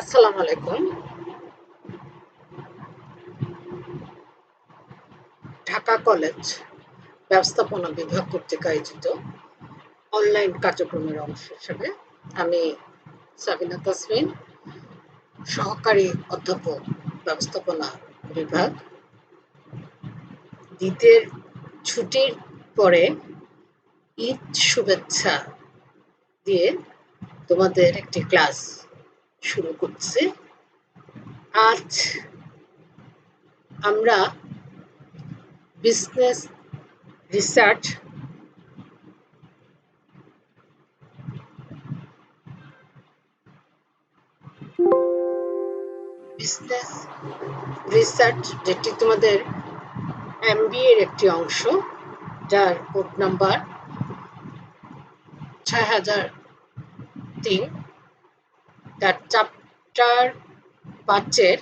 আসসালামু আলাইকুম। ঢাকা কলেজ ব্যবস্থাপনা বিভাগ কর্তৃক আয়োজিত অনলাইন কার্যক্রমের অংশ হিসেবে আমি সাবিনা তাসমিন, সহকারী অধ্যাপক, ব্যবস্থাপনা বিভাগ। ঈদের ছুটির পরে ঈদ শুভেচ্ছা দিয়ে তোমাদের একটি ক্লাস শুরু করছি। আজ আমরা বিজনেস রিসার্চ বিজনেস রিসার্চ যেটি তোমাদের এমবিএ এর একটি অংশ, যার কোড নাম্বার ৬০০৩, তার চ্যাপ্টার ৫-এর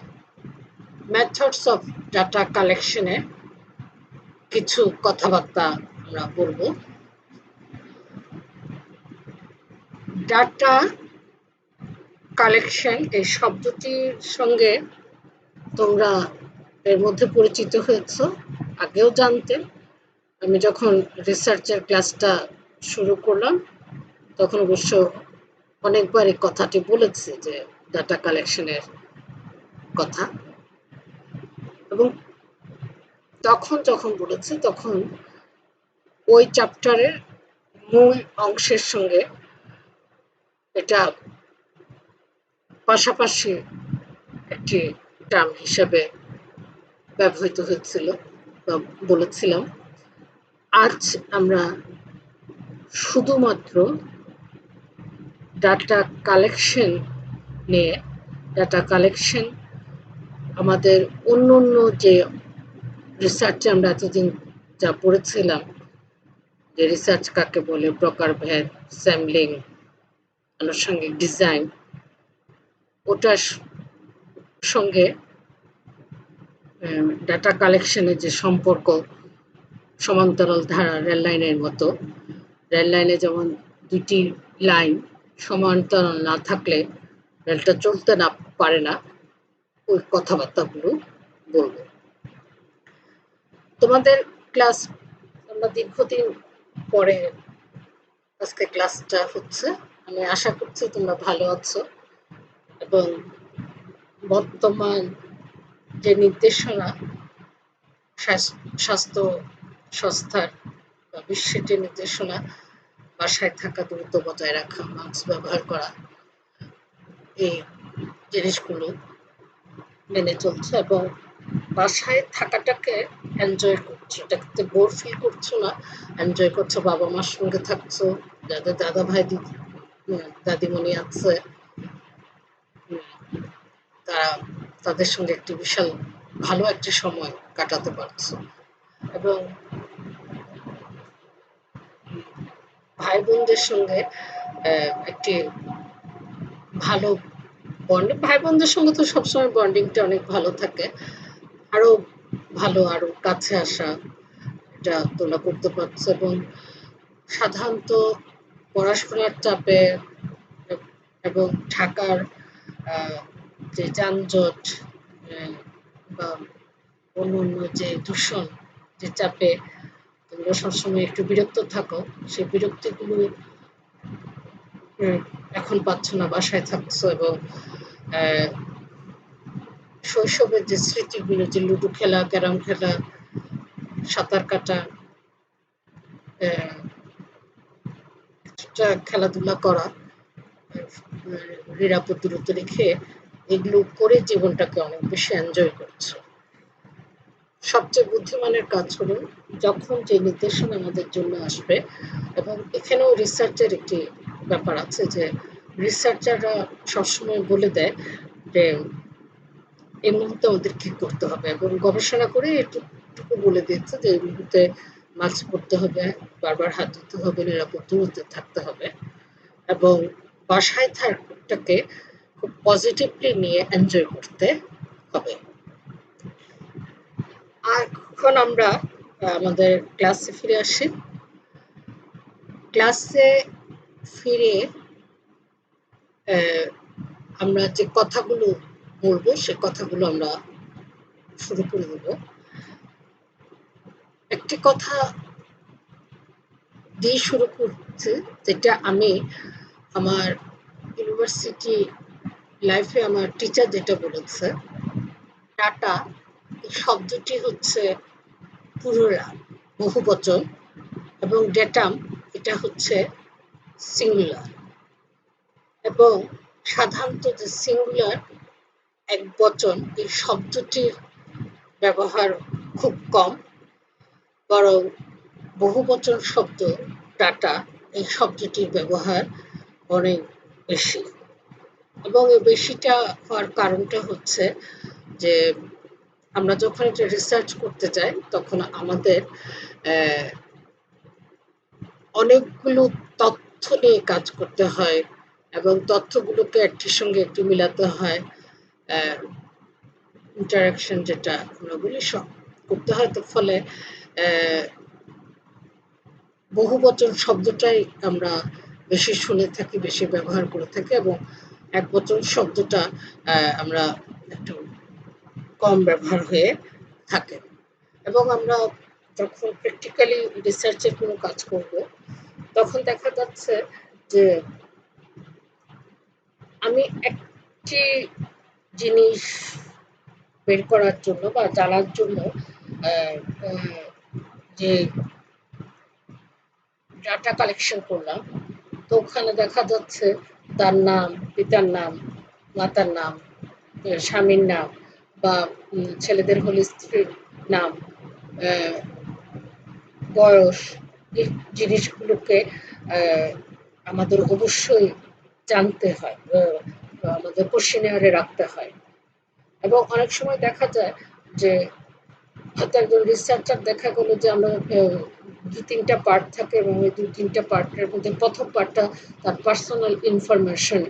মেথডস অফ ডাটা কালেকশনের কিছু কথাবার্তা আমরা বলবো। ডাটা কালেকশন এই শব্দটির সঙ্গে তোমরা এর মধ্যে পরিচিত হয়েছ, আগেও জানতে। আমি যখন রিসার্চের ক্লাসটা শুরু করলাম তখন অবশ্য অনেকবার এই কথাটি বলেছি যে ডাটা কালেকশনের কথা, এবং তখন যখন বলেছি তখন ওই চ্যাপ্টারের মূল অংশের সঙ্গে এটা পাশাপাশি একটি টার্ম হিসেবে ব্যবহৃত হয়েছিল বা বলেছিলাম। আজ আমরা শুধুমাত্র ডাটা কালেকশন নিয়ে, ডাটা কালেকশন আমাদের অন্য অন্য যে রিসার্চে আমরা এতদিন যা পড়েছিলাম, যে রিসার্চ কাকে বলে, প্রকারভেদ, স্যাম্পলিং, আনুষঙ্গিক ডিজাইন, ওটার সঙ্গে ডাটা কালেকশনের যে সম্পর্ক, সমান্তরাল ধারা রেল লাইনের মতো। রেল লাইনে যেমন দুটি লাইন সমান্তরাল না থাকলে রেলটা চলতে না পারে না, ওই কথাবার্তাগুলো বলবো। তোমাদের ক্লাস আমরা দীর্ঘদিন পরে আজকে ক্লাসটা হচ্ছে। আমি আশা করছি তোমরা ভালো আছো এবং বর্তমান যে নির্দেশনা স্বাস্থ্য সংস্থার বা বিশ্বের যে নির্দেশনা, বাসায় থাকা, দূরত্ব বজায় রাখা, মাস্ক ব্যবহার করা, এই জিনিসগুলো মেনে চলছে এবং বাসায় থাকাটাকে এনজয় করছো, এটাকে বোর ফিল করছো না, এনজয় করছো। বাবা মার সঙ্গে থাকছো, যাদের দাদা ভাই দাদিমণি আছে তারা, তাদের সঙ্গে একটি বিশাল ভালো একটি সময় কাটাতে পারছো এবং ভাই বোনদের সঙ্গে একটি ভালো বন্ড, ভাই বোনদের সঙ্গে তো সবসময় বন্ডিংটা অনেক ভালো থাকে, আরো ভালো, আরো কাছে আসা, এটা তোমরা করতে পারছো। এবং সাধারণত পড়াশোনার চাপে এবং ঢাকার যে যানজট বা অন্য অন্য যে দূষণ, যে চাপে তোমরা সবসময় একটু বিরক্ত থাকো, সেই বিরক্তিগুলো এখন পাচ্ছ না, বাসায় থাকছো। এবং শৈশবের যে স্মৃতিগুলো, যে লুডো খেলা, ক্যারাম খেলা, সাঁতার কাটা, খেলাধুলা করা, নিরাপদ দূরত্ব রেখে, এগুলো করে জীবনটাকে অনেক বেশি এনজয় করছো। সবচেয়ে বুদ্ধিমানের কাজ হলো যখন যে নির্দেশনা আমাদের জন্য আসবে, এবং এখানেও রিসার্চের একটি ব্যাপার আছে যে রিসার্চাররা সবসময় বলে দেয় যে এই মুহূর্তে আমাদের কি করতে হবে, এবং গবেষণা করে এটুকু বলে দিচ্ছে যে এই মুহূর্তে মাস্ক পরতে হবে, বারবার হাত ধুতে হবে, নিরাপদ দূরত্বে থাকতে হবে এবং বাসায় থাকাটাকে খুব পজিটিভলি নিয়ে এনজয় করতে হবে। আর এখন আমরা আমাদের ক্লাসে ফিরে আসি। ক্লাসে ফিরে আমরা যে কথাগুলো বলবো সে কথাগুলো আমরা শুরু করে দেব। একটি কথা দিয়ে শুরু করছে, যেটা আমি আমার ইউনিভার্সিটি লাইফে আমার টিচার যেটা বলেছে, ডাটা এই শব্দটি হচ্ছে প্লুরাল, বহুবচন, এবং ডেটাম এটা হচ্ছে সিঙ্গুলার। এবং সাধারণত যে সিঙ্গুলার একবচন এই শব্দটির ব্যবহার খুব কম, বরং বহুবচন শব্দ ডাটা এই শব্দটির ব্যবহার অনেক বেশি। এবং এই বেশিটা হওয়ার কারণটা হচ্ছে যে আমরা যখন এটা রিসার্চ করতে যাই তখন আমাদের অনেকগুলো তথ্য নিয়ে কাজ করতে হয় এবং তথ্যগুলোকে একটির সঙ্গে একটি মিলাতে হয়, ইন্টারাকশন যেটা আমরা বলি সব করতে হয়। তো ফলে বহুবচন শব্দটাই আমরা বেশি শুনে থাকি, বেশি ব্যবহার করে থাকি, এবং একবচন শব্দটা আমরা একটু কম ব্যবহার হয়ে থাকে। এবং আমরা যখন প্র্যাকটিক্যালি রিসার্চের কোনো কাজ করব তখন দেখা যাচ্ছে যে আমি একটি জিনিস বের করার জন্য বা জানার জন্য যে ডাটা কালেকশন করলাম, তো ওখানে দেখা যাচ্ছে তার নাম, পিতার নাম, মাতার নাম, স্বামীর নাম, বা ছেলেদের হলে স্ত্রীর নাম, বয়স, এই জিনিসগুলোকে আমাদের অবশ্যই জানতে হয়, আমাদের কোশ্চেনিয়ারে রাখতে হয়। এবং অনেক সময় দেখা যায় যে হয়তো একজন রিসার্চার দেখা গেলো যে আমরা 2-3টা পার্ট থাকে, এবং ওই 2-3টা পার্টের মধ্যে প্রথম পার্টটা তার পার্সোনাল ইনফরমেশন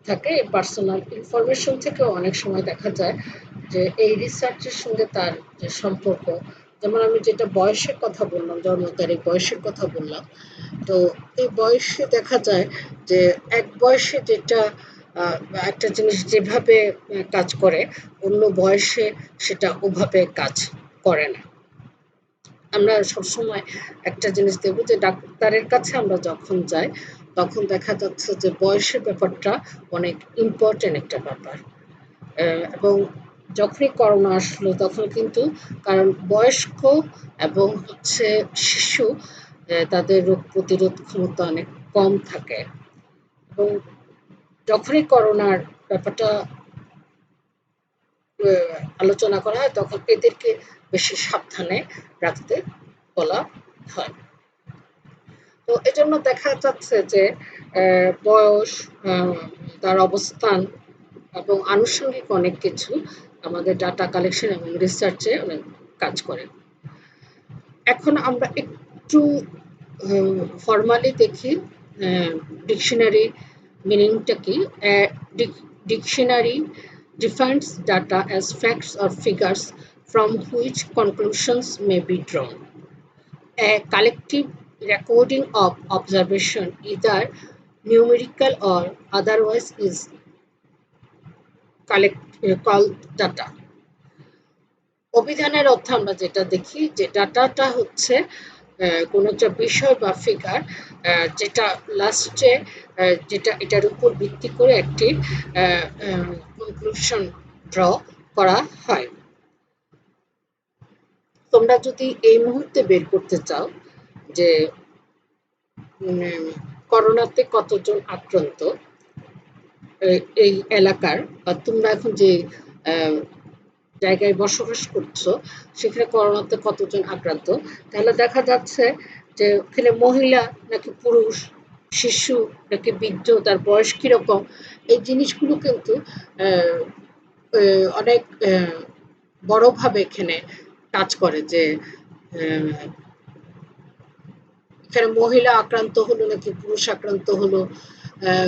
থাকে। এই পার্সোনাল ইনফরমেশন থেকেও অনেক সময় দেখা যায় যে এই রিসার্চের সঙ্গে তার যে সম্পর্ক, যেমন আমি যেটা বয়সের কথা বললাম, জন্ম তারিখ, বয়সের কথা বললাম, তো এই বয়সে দেখা যায় যে এক বয়সে যেটা একটা জিনিস যেভাবে কাজ করে অন্য বয়সে সেটা ওভাবে কাজ করে না। আমরা সবসময় একটা জিনিস দেখব যে ডাক্তারের কাছে আমরা যখন যাই তখন দেখা যাচ্ছে যে বয়সের ব্যাপারটা অনেক ইম্পর্টেন্ট একটা ব্যাপার। এবং যখনই করোনা আসলো তখন কিন্তু, কারণ বয়স্ক এবং হচ্ছে শিশু তাদের রোগ প্রতিরোধ ক্ষমতা অনেক কম থাকে, এবং যখনই করোনার ব্যাপারটা আলোচনা করা হয় তখন এদেরকে বেশি সাবধানে রাখতে বলা হয়। তো এজন্য দেখা যাচ্ছে যে বয়স, তার অবস্থান এবং আনুষঙ্গিক অনেক কিছু আমাদের ডাটা কালেকশন এবং রিসার্চে অনেক কাজ করে। এখন আমরা একটু ফর্মালি দেখি ডিকশনারি মিনিংটা কি। Dictionary defines data as facts or figures from which conclusions may be drawn. A collective recording of observation, either numerical or otherwise, is called data. অভিধানের অর্থে আমরা যেটা দেখি যে ডাটাটা হচ্ছে কোনো একটা বিষয় বা ফিগার যেটা লাস্টে যেটা এটার উপর ভিত্তি করে একটি কনক্লুশন ড্র করা হয়। তোমরা যদি এই মুহূর্তে বের করতে চাও যে করোনাতে কতজন আক্রান্ত এই এলাকার, বা তোমরা এখন যে জায়গায় বসবাস করছো সেখানে করোনাতে কতজন আক্রান্ত, তাহলে দেখা যাচ্ছে যে ওখানে মহিলা নাকি পুরুষ, শিশু নাকি বৃদ্ধ, তার বয়স কিরকম, এই জিনিসগুলো কিন্তু অনেক বড়ভাবে এখানে কাজ করে। যে এখানে মহিলা আক্রান্ত হলো নাকি পুরুষ আক্রান্ত হলো,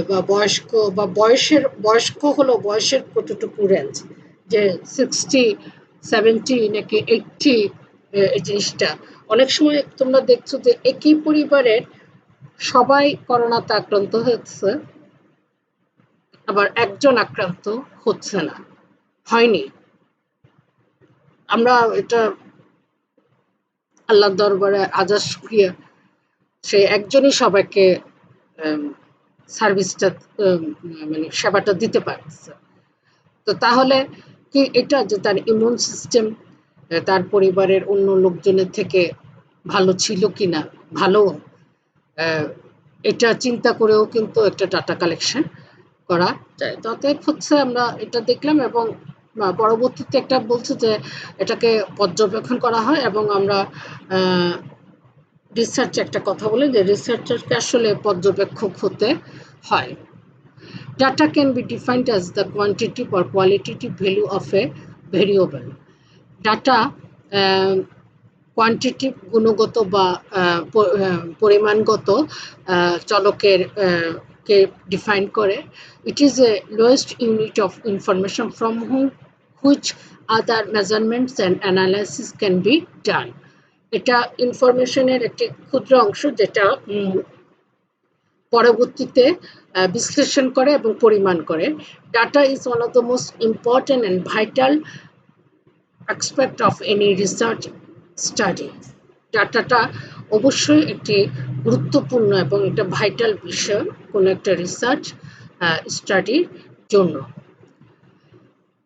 বা বয়স্ক বা বয়স্ক হলো বয়সের কতটুকু রেঞ্জ, যে 60, 70 নাকি 80, এই জিনিসটা অনেক সময় তোমরা দেখছো যে একই পরিবারের সবাই করোনাতে আক্রান্ত হচ্ছে, আবার একজন আক্রান্ত হচ্ছে না, হয়নি। আমরা এটা আল্লাহর দরবারে হাজার শুকরিয়া, সে একজনই সবাইকে সার্ভিসটা মানে সেবাটা দিতে পারছে। তো তাহলে কি এটা যে তার ইমিউন সিস্টেম তার পরিবারের অন্য লোকজনের থেকে ভালো ছিল কিনা, ভালো, এটা চিন্তা করেও কিন্তু একটা ডাটা কালেকশন করা যায়। অতএব হচ্ছে আমরা এটা দেখলাম এবং পরবর্তীতে একটা বলছে যে এটাকে পর্যবেক্ষণ করা হয় এবং আমরা রিসার্চ একটা কথা বলে যে রিসার্চারকে আসলে পর্যবেক্ষক হতে হয়। Data can be defined as the quantitative or qualitative value of a variable. Data quantitative গুণগত বা পরিমাণগত চলকের কে ডিফাইন করে। It is a lowest unit of information from which other measurements and analysis can be done. এটা ইনফরমেশনের একটি ক্ষুদ্র অংশ যেটা পরবর্তীতে বিশ্লেষণ করে এবং পরিমাণ করে। Data is one of the most important and vital aspect of any research study. ডাটাটা অবশ্যই একটি গুরুত্বপূর্ণ এবং একটা ভাইটাল বিষয় কোনো একটা রিসার্চ স্টাডির জন্য।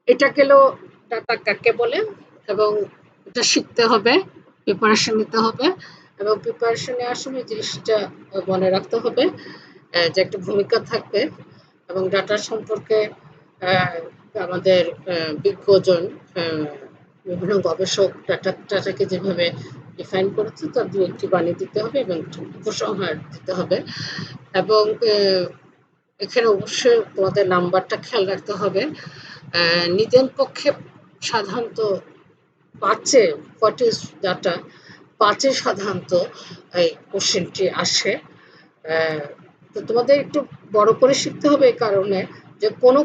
এটা গেল ডাটা কাকে বলে এবং এটা শিখতে হবে, প্রিপারেশন নিতে হবে এবং প্রিপারেশন নেওয়ার সময় জিনিসটা মনে রাখতে হবে যে একটা ভূমিকা থাকবে এবং ডাটা সম্পর্কে আমাদের বিজ্ঞজন বিভিন্ন গবেষক ডাটাকে যেভাবে ডিফাইন করেছে তার দু একটি বাণী দিতে হবে এবং উপসংহার দিতে হবে এবং এখানে অবশ্যই তোমাদের নাম্বারটা খেয়াল রাখতে হবে। নিজের পক্ষে সাধারণত 5-এ হোয়াট ইজ ডাটা, 5-এ সাধারণত এই কোশ্চেনটি আসে। তো তোমাদের একটু বড় করে শিখতে হবে এই কারণে যে কোনো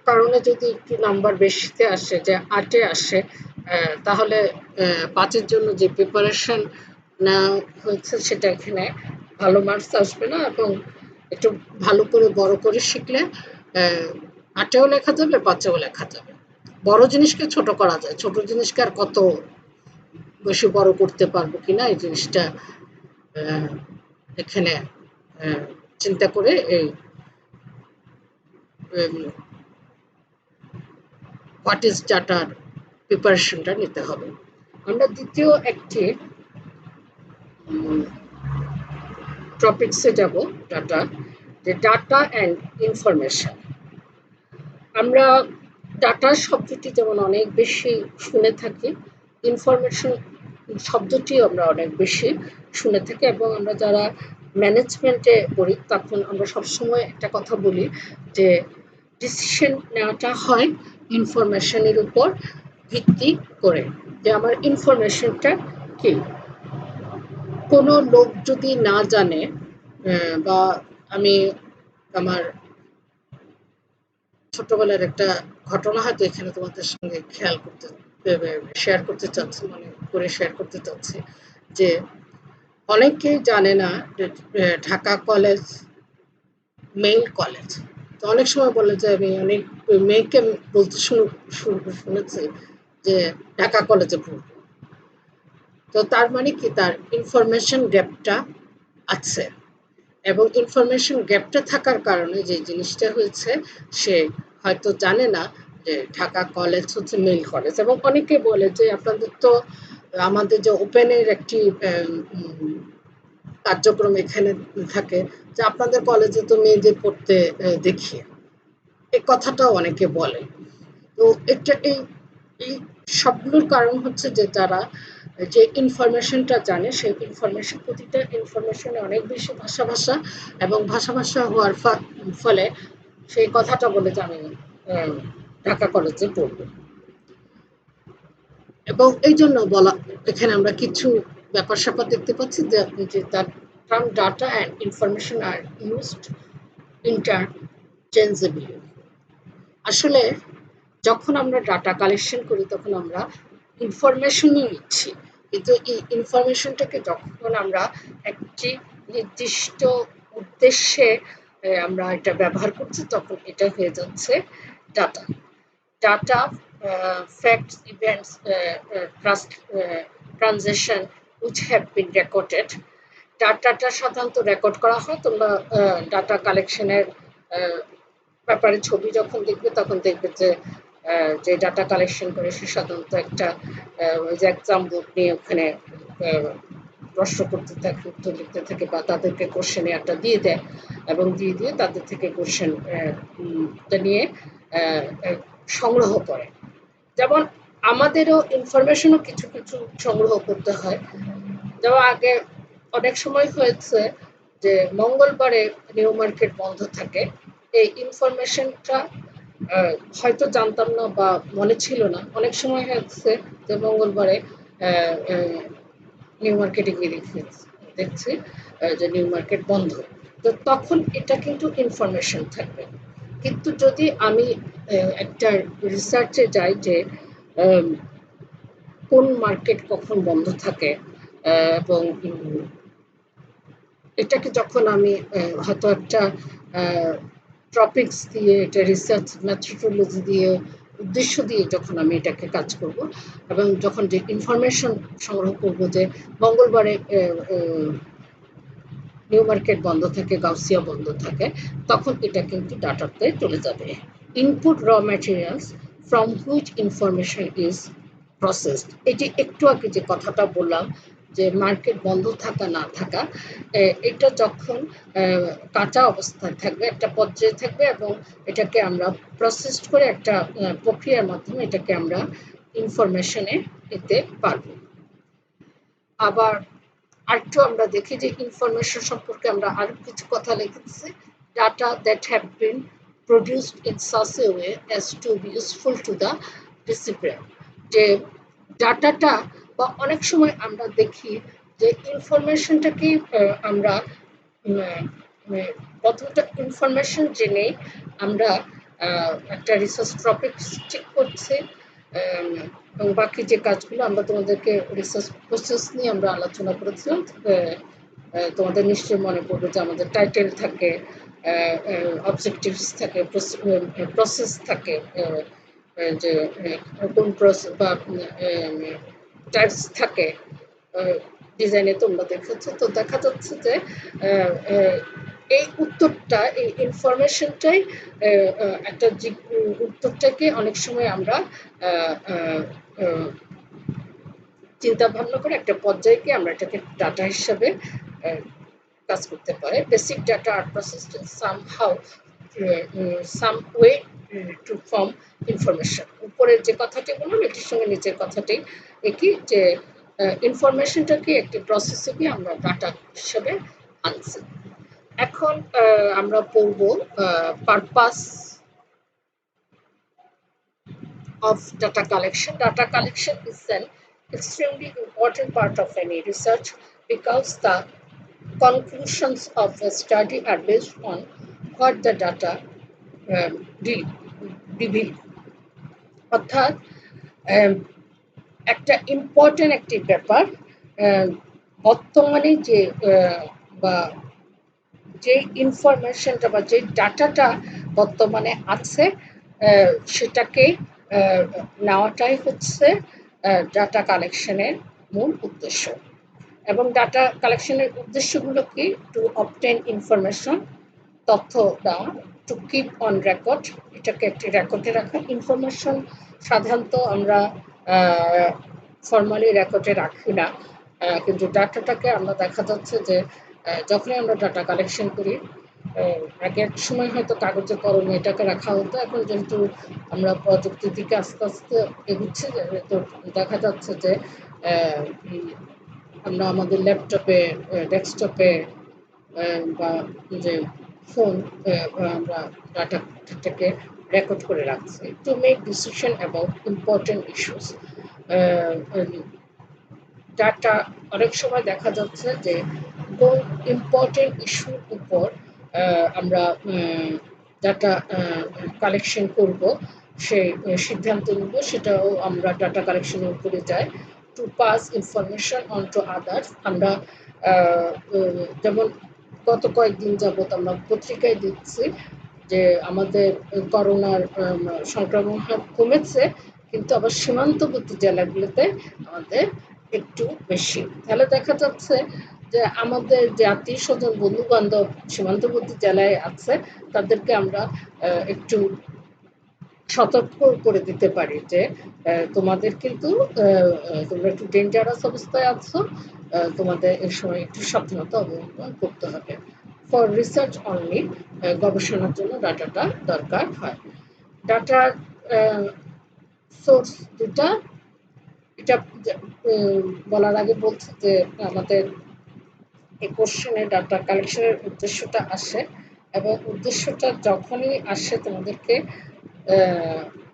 কারণে যদি একটু নাম্বার বেশিতে আসে, যে 8-এ আসে, তাহলে 5-এর জন্য যে প্রিপারেশন নেওয়া হয়েছে সেটা এখানে ভালো মার্কস আসবে না এবং একটু ভালো করে বড় করে শিখলে 8-এও লেখা যাবে, 5-এও লেখা যাবে। বড় জিনিসকে ছোট করা যায়, ছোট জিনিসকে আর কত বেশি বড় করতে পারবো কিনা এই জিনিসটা এখানে চিন্তা করে এই হোয়াট ইজ ডাটার প্রিপারেশনটা নিতে হবে। আমরা দ্বিতীয় একটি টপিকসে যাব, ডাটা, যে ডাটা অ্যান্ড ইনফরমেশন। আমরা ডাটা শব্দটি যেমন অনেক বেশি শুনে থাকি, ইনফরমেশন শব্দটিও আমরা অনেক বেশি শুনে থাকি এবং আমরা যারা ম্যানেজমেন্টে পড়ি তখন আমরা সবসময় একটা কথা বলি যে ডিসিশন নেওয়াটা হয় ইনফরমেশনের উপর ভিত্তি করে, যে আমার ইনফরমেশনটা কি। কোনো লোক যদি না জানে বা আমি আমার ছোটবেলার একটা ঘটনা হয়তো এখানে তোমাদের সঙ্গে শেয়ার করতে চাচ্ছি, মনে করে শেয়ার করতে চাচ্ছি যে অনেকেই জানে না যে ঢাকা কলেজ মেইল কলেজ। তো অনেক সময় বলে যে আমি অনেক মেয়েকে বলতে শুনেছি যে ঢাকা কলেজে পড়বো। তো তার মানে কি তার ইনফরমেশন গ্যাপটা আছে এবং ইনফরমেশন গ্যাপটা থাকার কারণে যে জিনিসটা হয়েছে সে হয়তো জানে না যে ঢাকা কলেজ হচ্ছে মেইল কলেজ। এবং অনেকে বলে যে আপনাদের তো আমাদের যে ওপেনের একটি কার্যক্রম এখানে থাকে যে আপনাদের কলেজে তো মেয়েদের পড়তে দেখি, এই কথাটাও অনেকে বলে। তো এটা এই সবগুলোর কারণ হচ্ছে যে যারা যে ইনফরমেশনটা জানে সেই ইনফরমেশন, প্রতিটা ইনফরমেশনে অনেক বেশি ভাষা এবং ভাষা হওয়ার ফলে সেই কথাটা বলে যে আমি ঢাকা কলেজে পড়বো। এবং এই জন্য বলা এখানে আমরা কিছু ব্যাপার স্যাপার দেখতে পাচ্ছি যে তার term data and information are used interchangeably. আসলে যখন আমরা ডাটা কালেকশন করি তখন আমরা ইনফরমেশনই নিচ্ছি, কিন্তু এই ইনফরমেশনটাকে যখন আমরা একটি নির্দিষ্ট উদ্দেশ্যে আমরা এটা ব্যবহার করছি, তখন এটা হয়ে যাচ্ছে data. Data, facts, events, transaction which have been recorded. ডাটাটা সাধারণত রেকর্ড করা হয়। তোমরা ডাটা কালেকশনের ব্যাপারে ছবি যখন দেখবে তখন দেখবে যে ডাটা কালেকশন করে সে সাধারণত একটা ওই যে এক্সাম বুক নিয়ে ওখানে প্রশ্ন করতে থাকে, উত্তর লিখতে থাকে, বা তাদেরকে কোশ্চেন একটা দিয়ে দেয় এবং দিয়ে তাদের থেকে কোশ্চেন নিয়ে সংগ্রহ করে। যেমন আমাদেরও ইনফরমেশনও কিছু কিছু সংগ্রহ করতে হয়। যেমন আগে অনেক সময় হয়েছে যে মঙ্গলবারে নিউ মার্কেট বন্ধ থাকে, এই ইনফরমেশনটা হয়তো জানতাম না বা মনে ছিল না। অনেক সময় হচ্ছে যে মঙ্গলবারে নিউ মার্কেটে গিয়ে দেখছি যে নিউ মার্কেট বন্ধ, তো তখন এটা কিন্তু ইনফরমেশন থাকবে। কিন্তু যদি আমি একটা রিসার্চে যাই যে কোন মার্কেট কখন বন্ধ থাকে, এবং এটাকে যখন আমি হয়তো একটা টপিকস দিয়ে, এটা রিসার্চ মেথোডোলজি দিয়ে, উদ্দেশ্য দিয়ে যখন আমি এটাকে কাজ করব এবং যখন যে ইনফরমেশন সংগ্রহ করব যে মঙ্গলবারে নিউ মার্কেট বন্ধ থাকে, গাউসিয়া বন্ধ থাকে, তখন এটা কিন্তু ডাটাতে চলে যাবে। ইনপুট র materials from which information is processed. এটি একটু আগে যে কথাটা বললাম যে মার্কেট বন্ধ থাকা না থাকা, এটা যখন কাঁচা অবস্থায় থাকবে, একটা পর্যায়ে থাকবে এবং এটাকে আমরা প্রসেসড করে একটা প্রক্রিয়ার মাধ্যমে এটাকে আমরা ইনফরমেশনে পেতে পারব। আবার আরেকটু আমরা দেখি যে ইনফরমেশন সম্পর্কে আমরা আরো কিছু কথা লিখেছি। Data that have been produced in such a way as to be useful to the recipient। যে ডাটাটা, বা অনেক সময় আমরা দেখি যে ইনফরমেশনটাকে আমরা প্রথমত ইনফরমেশন জেনে আমরা একটা রিসার্চ টপিক ঠিক করছি, এবং বাকি যে কাজগুলো আমরা তোমাদেরকে রিসার্চ প্রসেস নিয়ে আমরা আলোচনা করেছিলাম। তোমাদের নিশ্চয়ই মনে পড়বে যে আমাদের টাইটেল থাকে, অবজেক্টিভস থাকে, প্রসেস থাকে, যে কোন প্রসেস বা টাইপস থাকে, ডিজাইনে তোমরা দেখেছো। তো দেখা যাচ্ছে যে এই উত্তরটা, এই ইনফরমেশনটাই একটা উত্তরটাকে অনেক সময় আমরা চিন্তা ভাবনা করে একটা পর্যায়কে আমরা এটাকে ডাটা হিসাবে কাজ করতে পারে। বেসিক ডাটা আর processed in some way to form information. উপরের যে কথাটি বললাম এটির সঙ্গে নিচের কথাটি একই, যে ইনফরমেশনটাকে একটি প্রসেসে গিয়ে আমরা ডাটা হিসাবে আনছি। এখন আমরা পড়ব purpose of data collection. Data collection is an extremely important part of any research because the conclusions of a study are based on what the data reveal. অর্থাৎ একটা ইম্পর্টেন্ট একটি ব্যাপার, বর্তমানে যে বা যে ইনফরমেশনটা বা যে ডাটাটা বর্তমানে আছে সেটাকে নেওয়াটাই হচ্ছে ডাটা কালেকশনের মূল উদ্দেশ্য। এবং ডাটা কালেকশনের উদ্দেশ্যগুলো কি? টু অবটেন ইনফরমেশন, তথ্য দেওয়া, টু কিপ অন রেকর্ড, এটাকে একটি রেকর্ডে রাখা। ইনফরমেশন সাধারণত আমরা ফর্মালি রেকর্ডে রাখি না, কিন্তু ডাটাটাকে আমরা দেখা যাচ্ছে যে যখনই আমরা ডাটা কালেকশন করি, আগে এক সময় হয়তো কাগজে কলমে এটাকে রাখা হতো, এখন যেহেতু আমরা প্রযুক্তির দিকে আস্তে আস্তে এগুচ্ছি, তো দেখা যাচ্ছে যে আমরা আমাদের ল্যাপটপে, ডেস্কটপে বা যে ফোন, আমরা ডাটাটাকে রেকর্ড করে রাখছি to make decision about important issues. Data অনেক সময় দেখা যাচ্ছে যে কোন ইম্পর্টেন্ট ইস্যুর উপর আমরা ডাটা কালেকশন করব, সেই সিদ্ধান্ত নেব, সেটাও আমরা ডাটা কালেকশনের উপরে যাই। To pass information on to others, আমরা যেমন গত কয়েকদিন যাবৎ আমরা পত্রিকায় দেখছি যে আমাদের করোনার সংক্রমণ হার কমেছে, কিন্তু আবার সীমান্তবর্তী জেলাগুলোতে আমাদের একটু বেশি। তাহলে দেখা যাচ্ছে যে আমাদের যে আত্মীয় স্বজন বন্ধু বান্ধব সীমান্তবর্তী জেলায় আছে তাদেরকে আমরা একটু সতর্ক করে দিতে পারি যে তোমাদের কিন্তু তোমরা একটু ডেঞ্জারাস অবস্থায় আছো, তোমাদের এই সময় একটু সাবধানতা অবলম্বন করতে হবে। ফর রিসার্চ অনলি, গবেষণার জন্য ডাটাটা দরকার হয়। ডাটার সোর্স দুটা, এটা বলার আগে বলছি যে আমাদের এই কোশ্চেনে ডাটা কালেকশনের উদ্দেশ্যটা আসে, এবং উদ্দেশ্যটা যখনই আসে তোমাদেরকে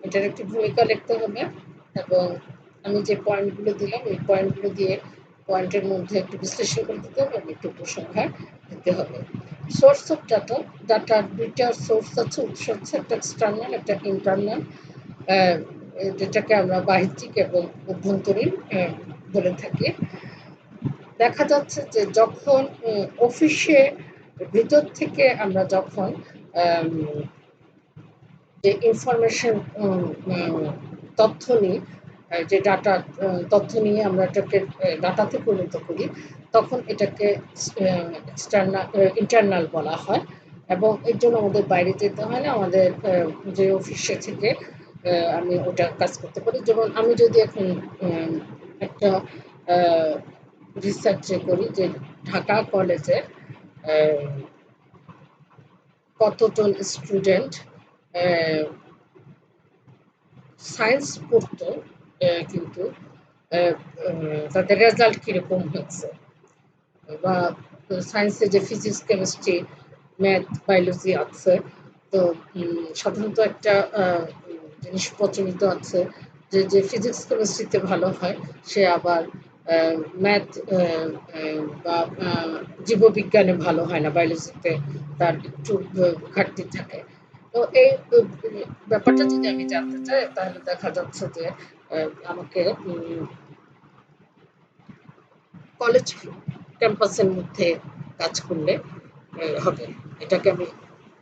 এটার একটি ভূমিকা লিখতে হবে, এবং আমি যে পয়েন্টগুলো দিলাম এই পয়েন্টগুলো দিয়ে পয়েন্টের মধ্যে একটু বিশ্লেষণ করে দিতে হবে এবং একটু উপসংহার দিতে হবে। সোর্স অফ ডাটা, ডাটার দুইটা সোর্স আছে, উৎস হচ্ছে একটা এক্সটার্নাল একটা ইন্টারনাল, যেটাকে আমরা বাহ্যিক এবং অভ্যন্তরীণ বলে থাকি। দেখা যাচ্ছে যে যখন অফিসে ভিতর থেকে আমরা যখন যে ইনফরমেশন তথ্য নিই, যে ডাটা তথ্য নিয়ে আমরা এটাকে ডাটাতে পরিণত করি, তখন এটাকে ইন্টারনাল বলা হয়, এবং এর জন্য আমাদের বাইরে যেতে হয় না, আমাদের যে অফিসে থেকে আমি ওটা কাজ করতে পারি। যেমন আমি যদি এখন একটা রিসার্চ করি যে ঢাকা কলেজের কতজন স্টুডেন্ট সায়েন্স পড়তো, কিন্তু তাদের রেজাল্ট কীরকম হয়েছে, বা সায়েন্সে যে ফিজিক্স কেমিস্ট্রি ম্যাথ বায়োলজি আছে, তো সাধারণত একটা জিনিস প্রচলিত আছে যে যে ফিজিক্স কেমিস্ট্রিতে ভালো হয় সে আবার ম্যাথ বা জীববিজ্ঞানে ভালো হয় না, বায়োলজিতে তার একটু ঘাটতি থাকে। তো এই ব্যাপারটা যদি আমি জানতে চাই তাহলে দেখা যাচ্ছে যে আমাকে কলেজ ক্যাম্পাসের মধ্যে কাজ করলে হবে, এটাকে আমি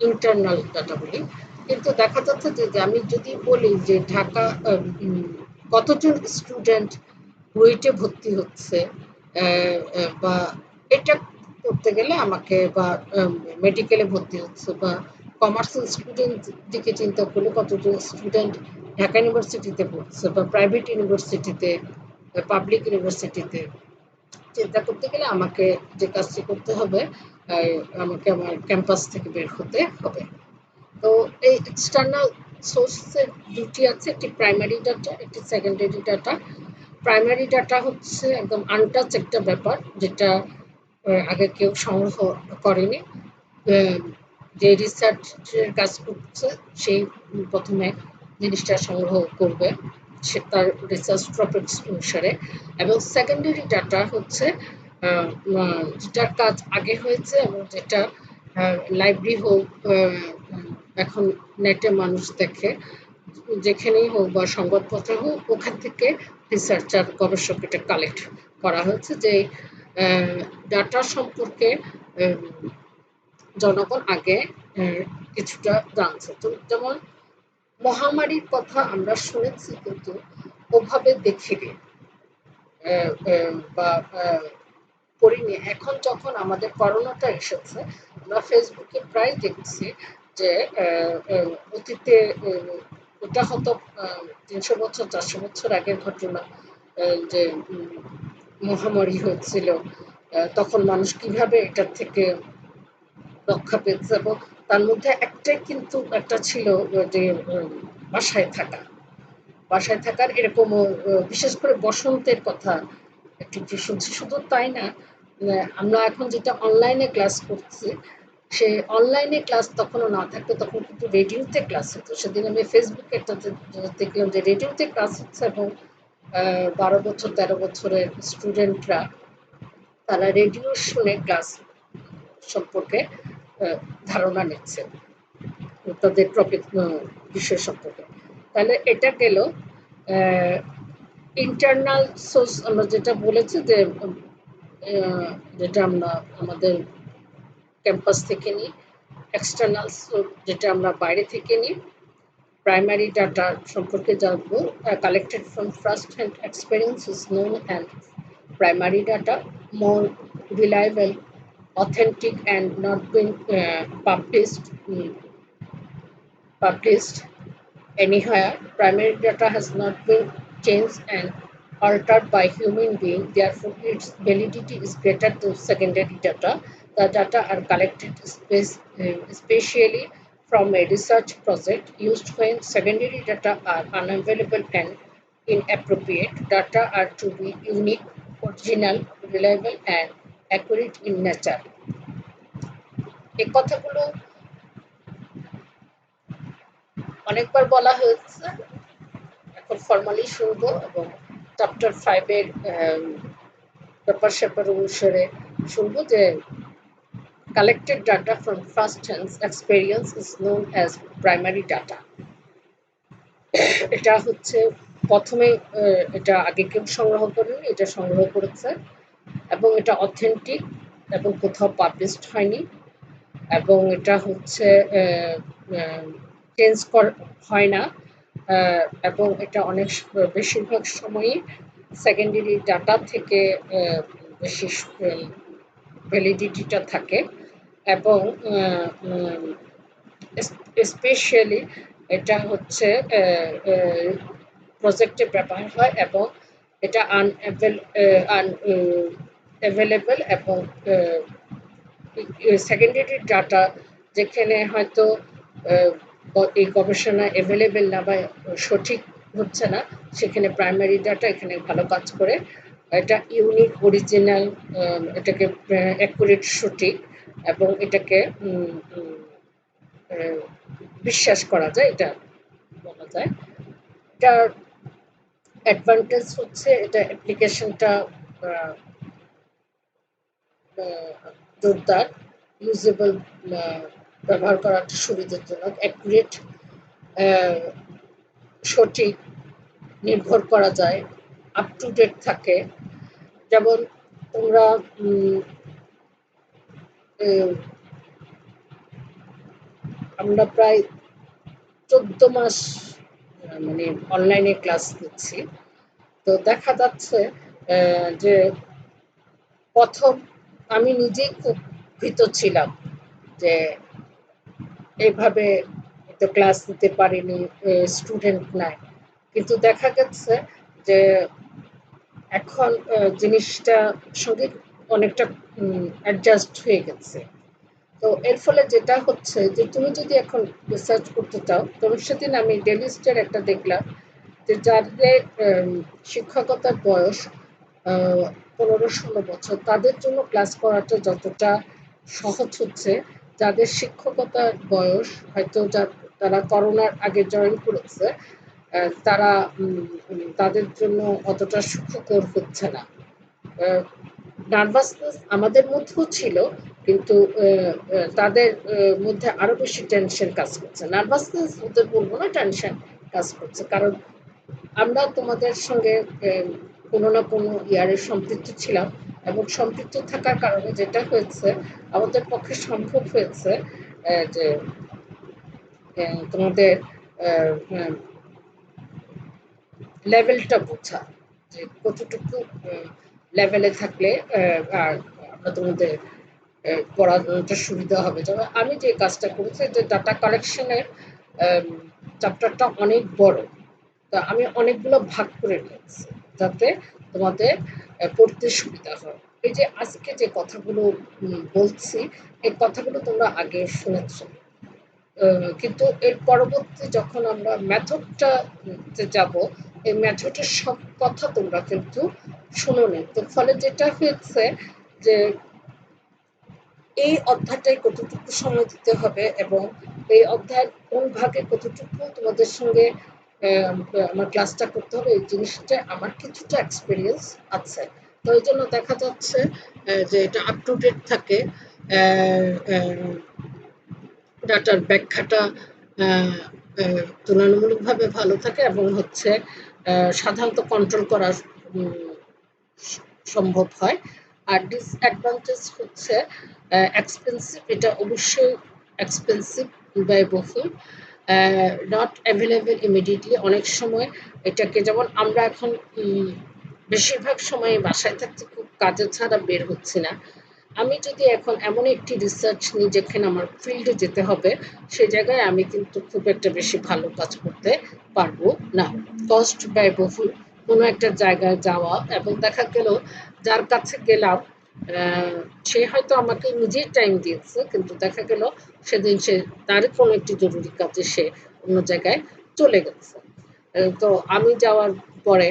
ইন্টারনাল ডাটা বলি। কিন্তু দেখা যাচ্ছে যে আমি যদি বলি যে ঢাকা কতজন স্টুডেন্ট বুয়েটে ভর্তি হচ্ছে, বা এটা করতে গেলে আমাকে, বা মেডিকেলে ভর্তি হচ্ছে, বা কমার্সিয়াল স্টুডেন্ট দিকে চিন্তা করলে কতজন স্টুডেন্ট ঢাকা ইউনিভার্সিটিতে পড়ছে, বা প্রাইভেট ইউনিভার্সিটিতে, পাবলিক ইউনিভার্সিটিতে চিন্তা করতে গেলে আমাকে যে কাজটি করতে হবে, আমাকে আমার ক্যাম্পাস থেকে বের হতে হবে। তো এই এক্সটার্নাল সোর্সের দুটি আছে, একটি প্রাইমারি ডাটা, একটি সেকেন্ডারি ডাটা। প্রাইমারি ডাটা হচ্ছে একদম আনটাচ একটা ব্যাপার, যেটা আগে কেউ সংগ্রহ করেনি। যে রিসার্চের কাজ করছে সেই প্রথমে জিনিসটা সংগ্রহ করবে, সে তার রিসার্চ টপিকস অনুসারে। এবং সেকেন্ডারি ডাটা হচ্ছে যেটার কাজ আগে হয়েছে এবং যেটা লাইব্রেরি হোক, এখন নেটে মানুষ দেখে, যেখানেই হোক, বা সংবাদপত্র হোক, ওখান থেকে রিসার্চার গবেষক এটা কালেক্ট করা হয়েছে, যে ডাটা সম্পর্কে জনগণ আগে কিছুটা জানছে। তো যেমন মহামারীর কথা আমরা শুনেছি, কিন্তু ওভাবে দেখিনি বা করিনি। এখন যখন আমাদের করোনাটা এসেছে, আমরা ফেসবুকে প্রায় দেখছি যে অতীতে ওটা হয়তো ৩০০ বছর ৪০০ বছর আগের ঘটনা, যে মহামারী হয়েছিল, তখন মানুষ কিভাবে এটার থেকে রক্ষা পেয়েছে, এবং তার মধ্যে একটাই কিন্তু একটা ছিল যে বাসায় থাকা, বাসায় থাকার এরকমও, বিশেষ করে বসন্তের কথা একটু একটু শুনছি। শুধু তাই না, আমরা এখন যেটা অনলাইনে ক্লাস করছি, সে অনলাইনে ক্লাস তখনও না থাকতো, তখন কিন্তু রেডিওতে ক্লাস হতো। সেদিন আমি ফেসবুকে একটা দেখলাম যে রেডিওতে ক্লাস হচ্ছে, এবং 12 বছর 13 বছরের স্টুডেন্টরা তারা রেডিও শুনে ক্লাস সম্পর্কে ধারণা নিচ্ছে, তাদের টপিক বিষয় সম্পর্কে। তাহলে এটা গেল ইন্টারনাল সোর্স। আমরা যেটা বলেছি যে যেটা আমরা আমাদের ক্যাম্পাস থেকে নিই, এক্সটার্নাল যেটা আমরা বাইরে থেকে নিই। প্রাইমারি ডাটা সম্পর্কে জানবো। Collected from first hand experience is known and primary data, more reliable, authentic and not been published anywhere. Primary data has not been changed and altered by human being. Therefore, its validity is greater than secondary data. The data are collected especially from a research project used when secondary data are unavailable and inappropriate. Data are to be unique, original, reliable, and accurate in nature. এই কথাগুলো অনেকবার বলা হয়েছে, এখন formally শুনবো এবং chapter 5 এর ব্যাপার স্যাপার অনুসারে শুনবো যে collected data from first hand experience is known as primary data. এটা হচ্ছে প্রথমে এটা আগে কেউ সংগ্রহ করেনি, এটা সংগ্রহ করেছে এবং এটা অথেন্টিক এবং কোথাও পাবলিশড হয়নি এবং এটা হচ্ছে চেঞ্জ হয় না এবং এটা অনেক বেশিরভাগ সময়ই সেকেন্ডারি ডাটা থেকে বেশি ভ্যালিডিটিটা থাকে এবং স্পেশালি এটা হচ্ছে প্রজেক্টে ব্যবহার হয় এবং এটা অ্যাভেলেবল এবং সেকেন্ডারি ডাটা যেখানে হয়তো এই গবেষণা অ্যাভেলেবেল না বা সঠিক হচ্ছে না, সেখানে প্রাইমারি ডাটা এখানে ভালো কাজ করে। এটা ইউনিক, অরিজিনাল, এটাকে অ্যাকুরেট, সঠিক এবং এটাকে বিশ্বাস করা যায়, এটা বলা যায়। এটার অ্যাডভান্টেজ হচ্ছে এটা অ্যাপ্লিকেশনটা জোরদার, ইউজেবল, ব্যবহার করা সুবিধাজনক, অ্যাকুরেট, সঠিক, নির্ভর করা যায়, আপ টু ডেট থাকে। যেমন তোমরা আমরা প্রায় 14 মাস মানে অনলাইনে ক্লাস নিচ্ছি, তো দেখা যাচ্ছে যে প্রথম আমি নিজেই খুব ভীত ছিলাম যে এইভাবে তো ক্লাস নিতে পারিনি, স্টুডেন্ট নাই, কিন্তু দেখা গেছে যে এখন জিনিসটা সঙ্গে অনেকটা অ্যাডজাস্ট হয়ে গেছে। তো এর ফলে যেটা হচ্ছে যে তুমি যদি এখন রিসার্চ করতে চাও, তো সেদিন আমি ডেইলি স্টার একটা দেখলাম যে যাদের শিক্ষকতার বয়স 15-16 বছর, তাদের জন্য ক্লাস করাটা যতটা সহজ হচ্ছে, যাদের শিক্ষকতার বয়স হয়তো তারা করোনার আগে জয়েন করেছে, তারা তাদের জন্য অতটা সুখকর হচ্ছে না। নার্ভাসনেস আমাদের মধ্যেও ছিল, কিন্তু তাদের মধ্যে আরো বেশি টেনশন কাজ করছে। নার্ভাসনেস হতে বলবো না, টেনশন কাজ করছে, কারণ আমরা তোমাদের সঙ্গে কোনো না কোনো ইয়ারে সম্পৃক্ত ছিলাম এবং সম্পৃক্ত থাকার কারণে যেটা হয়েছে, আমাদের পক্ষে সম্ভব হয়েছে যে তোমাদের লেভেলটা বোঝা, যে কতটুকু লেভেলে থাকলে আর আমরা তোমাদের পড়ানোটা সুবিধা হবে। যেমন আমি যে কাজটা করেছি, যে ডাটা কালেকশনের চ্যাপ্টারটা অনেক বড়, তা আমি অনেকগুলো ভাগ করে নিয়েছি যাতে তোমাদের পড়তে সুবিধা হয়। এই যে আজকে যে কথাগুলো বলছি, এই কথাগুলো তোমরা আগে শুনেছ, কিন্তু এর পরবর্তী যখন আমরা মেথডটা যাব, এই মেথডের সব কথা তোমরা কিন্তু শুনোনি। তো ফলে যেটা হয়েছে যে এই অধ্যায়টায় কতটুকু সময় দিতে হবে এবং এই অধ্যায়ের কোন ভাগে কতটুকু তোমাদের সঙ্গে আমার ক্লাসটা করতে হবে, এই জিনিসটা আমার কিছুটা এক্সপিরিয়েন্স আছে। তো এই জন্য দেখা যাচ্ছে যে এটা আপ টু ডেট থাকে, ডাটার ব্যাখ্যাটা তুলনামূলকভাবে ভালো থাকে এবং হচ্ছে সাধারণত কন্ট্রোল করা সম্ভব হয়। আর ডিসঅ্যাডভান্টেজ হচ্ছে এক্সপেন্সিভ, এটা অবশ্যই এক্সপেন্সিভ, ব্যয়বহুল, নট অ্যাভেলেবল ইমিডিয়েটলি। অনেক সময় এটাকে, যেমন আমরা এখন বেশিরভাগ সময় বাসায় থাকতে খুব কাজে ছাড়া বের হচ্ছি না। আমি যদি এখন এমন একটি রিসার্চ নিই যেখানে আমার ফিল্ডে যেতে হবে, সেই জায়গায় আমি কিন্তু খুব একটা বেশি ভালো কাজ করতে পারবো না। কস্ট, ব্যয়বহুল কোনো একটা জায়গায় যাওয়া, এবং দেখা গেল যার কাছে গেলাম সে হয়তো আমাকে নিজের টাইম দিয়েছে, কিন্তু দেখা গেল সেদিন সে তার কোনো একটি জরুরি কাজে সে অন্য জায়গায় চলে গেছে। তো আমি যাওয়ার পরে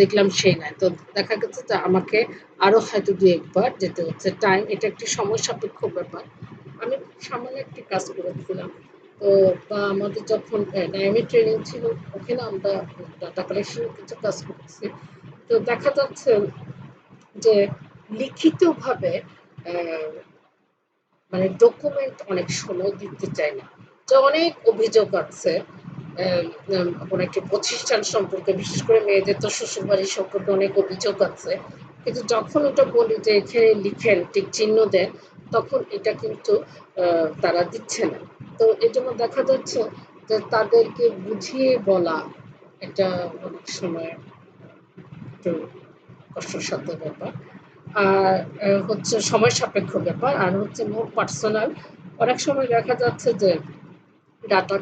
দেখলাম সেই নাই, তো দেখা গেছে যে আমাকে আরো হয়তো দু একবার যেতে হচ্ছে। টাইম, এটা একটি সময় সাপেক্ষ ব্যাপার। আমি সামান্য একটি কাজ করেছিলাম, তো বা আমাদের যখন ডাইনামিক ট্রেনিং ছিল, ওখানে আমরা ডাটা কালেকশনের কিছু কাজ করেছি। তো দেখা যাচ্ছে যে লিখিতভাবে মানে ডকুমেন্ট অনেক সময় দিতে চায় না। যে অনেক অভিযোগ আছে কোনো একটি প্রতিষ্ঠান সম্পর্কে, বিশেষ করে মেয়েদের তো শ্বশুরবাড়ি সম্পর্কে অনেক অভিযোগ আছে, কিন্তু যখন ওটা বলি যে এখানে লিখেন, টিক চিহ্ন দেন, তখন এটা কিন্তু তারা দিচ্ছে না। তো এই জন্য দেখা যাচ্ছে যে তাদেরকে বুঝিয়ে বলা, এটা অনেক সময় একটু কষ্টসাধ্য ব্যাপার। আর হচ্ছে সময় সাপেক্ষ ব্যাপার, আর হচ্ছে মোর পার্সোনাল। অনেক সময় দেখা যাচ্ছে যে ডাটা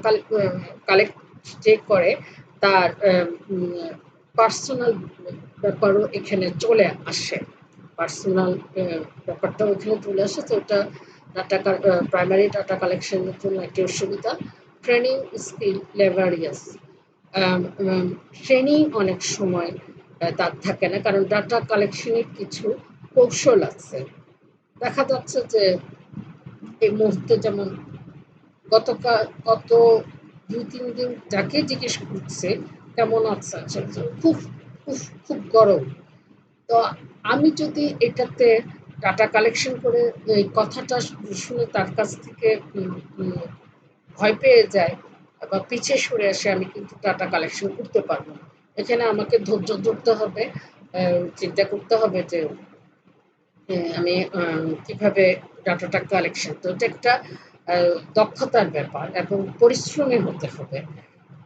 কালেক্ট যে করে তার পার্সোনাল ব্যাপারও এখানে চলে আসে। পার্সোনাল ব্যাপারটাও এখানে চলে আসে, তো ওটা ডাটা প্রাইমারি ডাটা কালেকশনের জন্য একটি অসুবিধা। ট্রেনিং স্কিল লেভারিয়াস, ট্রেনিং অনেক সময় তার থাকে না, কারণ ডাটা কালেকশনের কিছু কৌশল আছে। দেখা যাচ্ছে যে এই মুহূর্তে যেমন গত ২-৩ দিন যাকে জিজ্ঞেস করছে কেমন আছে, খুব খুব খুব গরম। তো আমি যদি এটাতে ডাটা কালেকশন করে এই কথাটা শুনে তার কাছ থেকে ভয় পেয়ে যায় বা পিছিয়ে সরে আসে, আমি কিন্তু ডাটা কালেকশন করতে পারবো না। এখানে আমাকে ধৈর্য ধরতে হবে, চিন্তা করতে হবে যে আমি কিভাবে ডাটাটা কালেকশন, তো এটা একটা দক্ষতার ব্যাপার এবং পরিশ্রমী হতে হবে।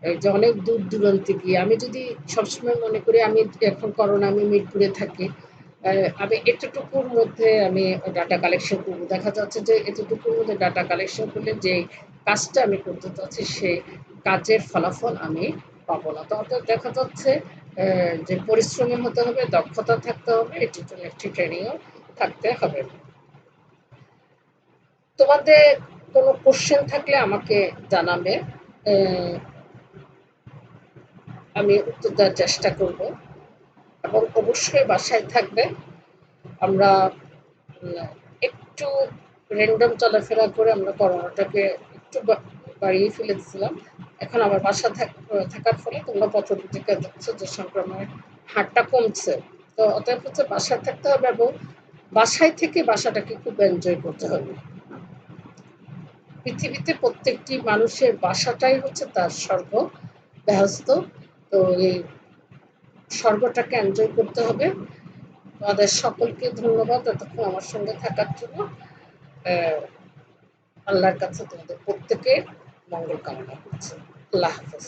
এই যে অনেক দূর দূরান্তে গিয়ে, আমি যদি সবসময় মনে করি আমি এখন করোনা, আমি মিরপুরে থাকি, আমি এতটুকুর মধ্যে আমি ডাটা কালেকশন করবো, দেখা যাচ্ছে যে এতটুকুর মধ্যে ডাটা কালেকশন করলে যে কাজটা আমি করতে চাচ্ছি সেই কাজের ফলাফল আমি পাবো না। তো অর্থাৎ দেখা যাচ্ছে যে পরিশ্রমী হতে হবে, দক্ষতা থাকতে হবে, এটির জন্য একটি ট্রেনিংও থাকতে হবে। তোমাদের কোনো কোশ্চেন থাকলে আমাকে জানাবে, আমি উত্তর দেওয়ার চেষ্টা করব। এবং অবশ্যই বাসায় থাকবে। আমরা একটু র্যান্ডম চলাফেরা করে আমরা করোনাটাকে একটু বাড়িয়ে ফেলেছিলাম। এখন আবার বাসা থাকার ফলে তোমরা পত্রপত্রিকায় দেখছো যে সংক্রমণের হারটা কমছে। তো অতএব হচ্ছে বাসায় থাকতে হবে, এবং বাসায় থেকে বাসাটাকে খুব এনজয় করতে হবে। পৃথিবীতে প্রত্যেকটি মানুষের বাসাটাই হচ্ছে তার স্বর্গ ব্যস্ত। তো এই স্বর্গটাকে এনজয় করতে হবে। তোমাদের সকলকে ধন্যবাদ এতক্ষণ আমার সঙ্গে থাকার জন্য। আল্লাহর কাছে তোমাদের প্রত্যেকের মঙ্গল কামনা করছি। আল্লাহ হাফেজ।